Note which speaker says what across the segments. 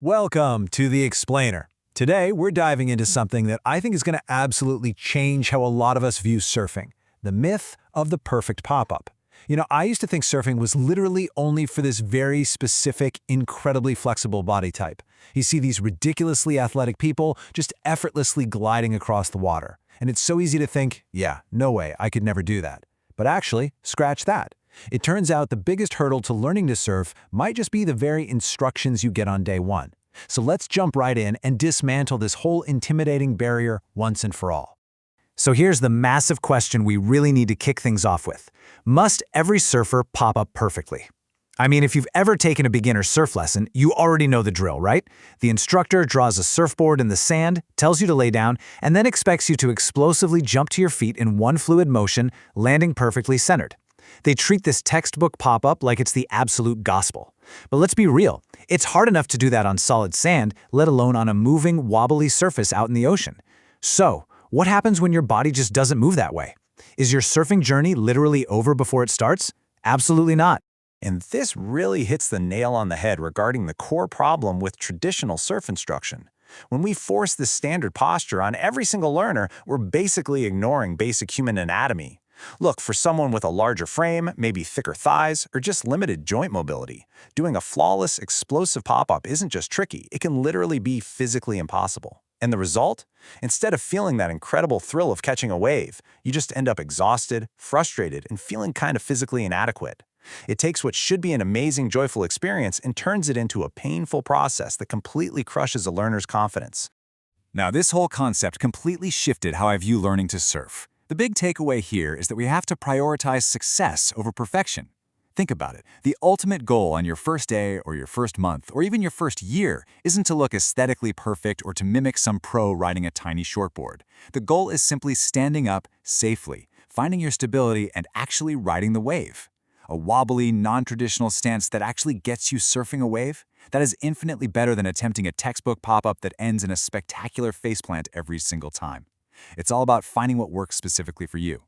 Speaker 1: Welcome to The Explainer. Today, we're diving into something that I think is going to absolutely change how a lot of us view surfing, the myth of the perfect pop-up. I used to think surfing was literally only for this very specific, incredibly flexible body type. You see these ridiculously athletic people just effortlessly gliding across the water. And it's so easy to think, yeah, no way, I could never do that. But actually, scratch that. It turns out the biggest hurdle to learning to surf might just be the very instructions you get on day one. So let's jump right in and dismantle this whole intimidating barrier once and for all. So here's the massive question we really need to kick things off with. Must every surfer pop up perfectly? I mean, if you've ever taken a beginner surf lesson, you already know the drill, right? The instructor draws a surfboard in the sand, tells you to lay down, and then expects you to explosively jump to your feet in one fluid motion, landing perfectly centered. They treat this textbook pop-up like it's the absolute gospel. But let's be real, it's hard enough to do that on solid sand, let alone on a moving, wobbly surface out in the ocean. So, what happens when your body just doesn't move that way? Is your surfing journey literally over before it starts? Absolutely not.
Speaker 2: And this really hits the nail on the head regarding the core problem with traditional surf instruction. When we force this standard posture on every single learner, we're basically ignoring basic human anatomy. Look, for someone with a larger frame, maybe thicker thighs, or just limited joint mobility, doing a flawless, explosive pop-up isn't just tricky, it can literally be physically impossible. And the result? Instead of feeling that incredible thrill of catching a wave, you just end up exhausted, frustrated, and feeling kind of physically inadequate. It takes what should be an amazing, joyful experience and turns it into a painful process that completely crushes a learner's confidence.
Speaker 3: Now, this whole concept completely shifted how I view learning to surf. The big takeaway here is that we have to prioritize success over perfection. Think about it. The ultimate goal on your first day or your first month or even your first year isn't to look aesthetically perfect or to mimic some pro riding a tiny shortboard. The goal is simply standing up safely, finding your stability, and actually riding the wave. A wobbly, non-traditional stance that actually gets you surfing a wave? That is infinitely better than attempting a textbook pop-up that ends in a spectacular faceplant every single time. It's all about finding what works specifically for you.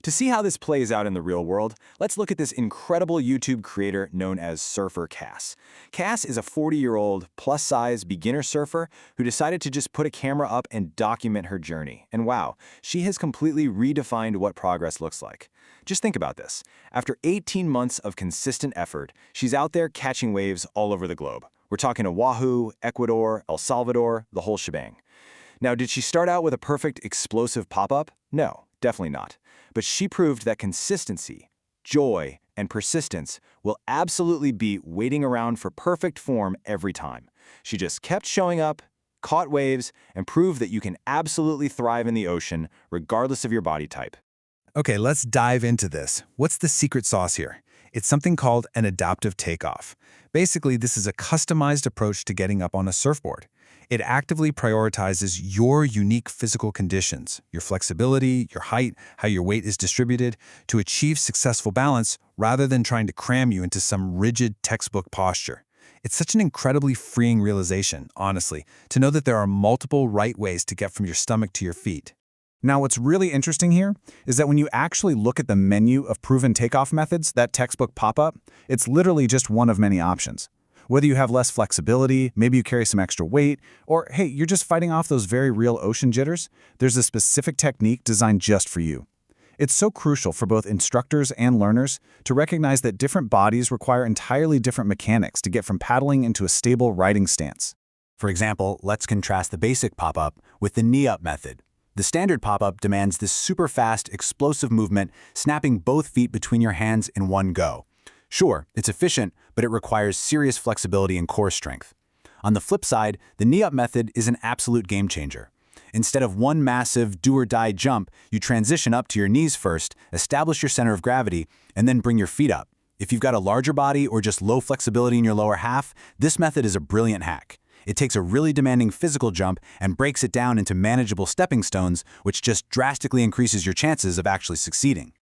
Speaker 3: To see how this plays out in the real world, let's look at this incredible YouTube creator known as Surfer Cass. Cass is a 40-year-old, plus-size beginner surfer who decided to just put a camera up and document her journey. And wow, she has completely redefined what progress looks like. Just think about this. After 18 months of consistent effort, she's out there catching waves all over the globe. We're talking Oahu, Ecuador, El Salvador, the whole shebang. Now, did she start out with a perfect explosive pop-up? No, definitely not. But she proved that consistency, joy, and persistence will absolutely be waiting around for perfect form every time. She just kept showing up, caught waves, and proved that you can absolutely thrive in the ocean regardless of your body type.
Speaker 1: Okay, let's dive into this. What's the secret sauce here? It's something called an adaptive takeoff. Basically, this is a customized approach to getting up on a surfboard. It actively prioritizes your unique physical conditions, your flexibility, your height, how your weight is distributed, to achieve successful balance rather than trying to cram you into some rigid textbook posture. It's such an incredibly freeing realization, honestly, to know that there are multiple right ways to get from your stomach to your feet. Now, what's really interesting here is that when you actually look at the menu of proven takeoff methods, that textbook pop-up, it's literally just one of many options. Whether you have less flexibility, maybe you carry some extra weight, or hey, you're just fighting off those very real ocean jitters, there's a specific technique designed just for you. It's so crucial for both instructors and learners to recognize that different bodies require entirely different mechanics to get from paddling into a stable riding stance.
Speaker 3: For example, let's contrast the basic pop-up with the knee-up method. The standard pop-up demands this super fast, explosive movement, snapping both feet between your hands in one go. Sure, it's efficient, but it requires serious flexibility and core strength. On the flip side, the knee-up method is an absolute game changer. Instead of one massive do-or-die jump, you transition up to your knees first, establish your center of gravity, and then bring your feet up. If you've got a larger body or just low flexibility in your lower half, this method is a brilliant hack. It takes a really demanding physical jump and breaks it down into manageable stepping stones, which just drastically increases your chances of actually succeeding.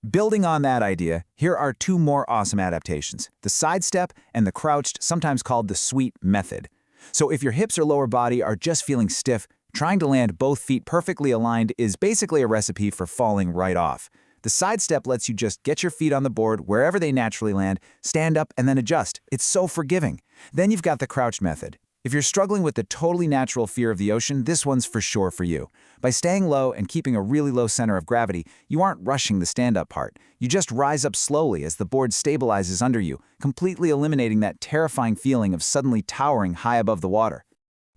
Speaker 4: Building on that idea, here are two more awesome adaptations, the sidestep and the crouched, sometimes called the sweep method. So if your hips or lower body are just feeling stiff, trying to land both feet perfectly aligned is basically a recipe for falling right off. The sidestep lets you just get your feet on the board wherever they naturally land, stand up, and then adjust. It's so forgiving. Then you've got the crouched method. If you're struggling with the totally natural fear of the ocean, this one's for sure for you. By staying low and keeping a really low center of gravity, you aren't rushing the stand-up part. You just rise up slowly as the board stabilizes under you, completely eliminating that terrifying feeling of suddenly towering high above the water.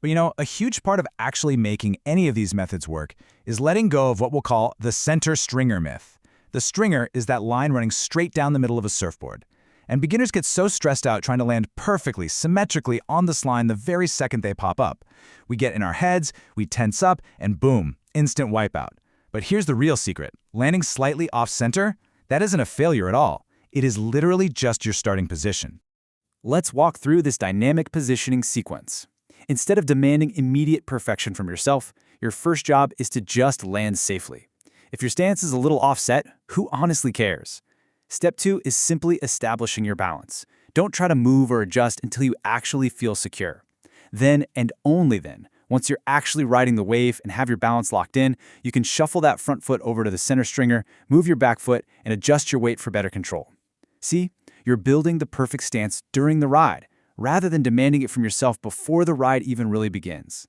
Speaker 1: But a huge part of actually making any of these methods work is letting go of what we'll call the center stringer myth. The stringer is that line running straight down the middle of a surfboard. And beginners get so stressed out trying to land perfectly, symmetrically on this line the very second they pop up. We get in our heads, we tense up, and boom, instant wipeout. But here's the real secret. Landing slightly off-center, that isn't a failure at all. It is literally just your starting position.
Speaker 5: Let's walk through this dynamic positioning sequence. Instead of demanding immediate perfection from yourself, your first job is to just land safely. If your stance is a little offset, who honestly cares? Step 2 is simply establishing your balance. Don't try to move or adjust until you actually feel secure. Then, and only then, once you're actually riding the wave and have your balance locked in, you can shuffle that front foot over to the center stringer, move your back foot, and adjust your weight for better control. See, you're building the perfect stance during the ride, rather than demanding it from yourself before the ride even really begins.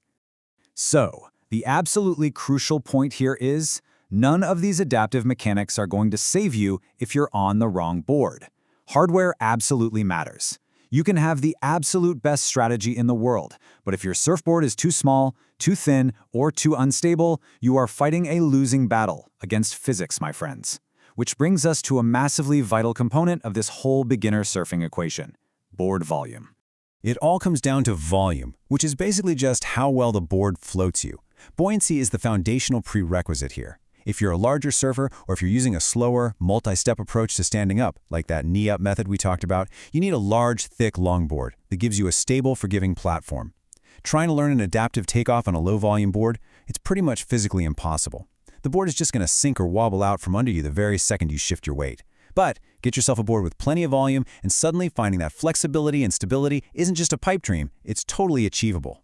Speaker 1: So, the absolutely crucial point here is, none of these adaptive mechanics are going to save you if you're on the wrong board. Hardware absolutely matters. You can have the absolute best strategy in the world, but if your surfboard is too small, too thin, or too unstable, you are fighting a losing battle against physics, my friends. Which brings us to a massively vital component of this whole beginner surfing equation: board volume. It all comes down to volume, which is basically just how well the board floats you. Buoyancy is the foundational prerequisite here. If you're a larger surfer, or if you're using a slower, multi-step approach to standing up, like that knee-up method we talked about, you need a large, thick longboard that gives you a stable, forgiving platform. Trying to learn an adaptive takeoff on a low-volume board, it's pretty much physically impossible. The board is just going to sink or wobble out from under you the very second you shift your weight. But get yourself a board with plenty of volume, and suddenly finding that flexibility and stability isn't just a pipe dream, it's totally achievable.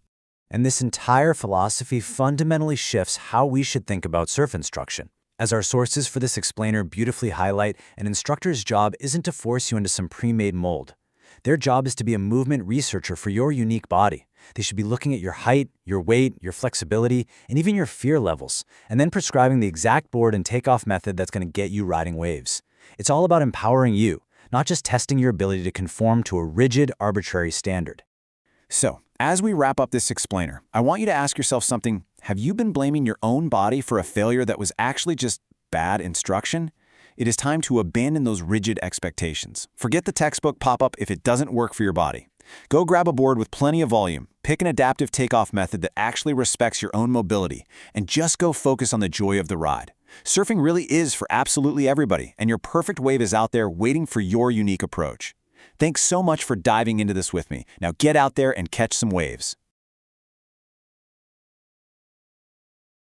Speaker 1: And this entire philosophy fundamentally shifts how we should think about surf instruction. As our sources for this explainer beautifully highlight, an instructor's job isn't to force you into some pre-made mold. Their job is to be a movement researcher for your unique body. They should be looking at your height, your weight, your flexibility, and even your fear levels, and then prescribing the exact board and takeoff method that's going to get you riding waves. It's all about empowering you, not just testing your ability to conform to a rigid, arbitrary standard.
Speaker 2: So, as we wrap up this explainer, I want you to ask yourself something. Have you been blaming your own body for a failure that was actually just bad instruction? It is time to abandon those rigid expectations. Forget the textbook pop-up if it doesn't work for your body. Go grab a board with plenty of volume, pick an adaptive takeoff method that actually respects your own mobility, and just go focus on the joy of the ride. Surfing really is for absolutely everybody, and your perfect wave is out there waiting for your unique approach. Thanks so much for diving into this with me. Now get out there and catch some waves.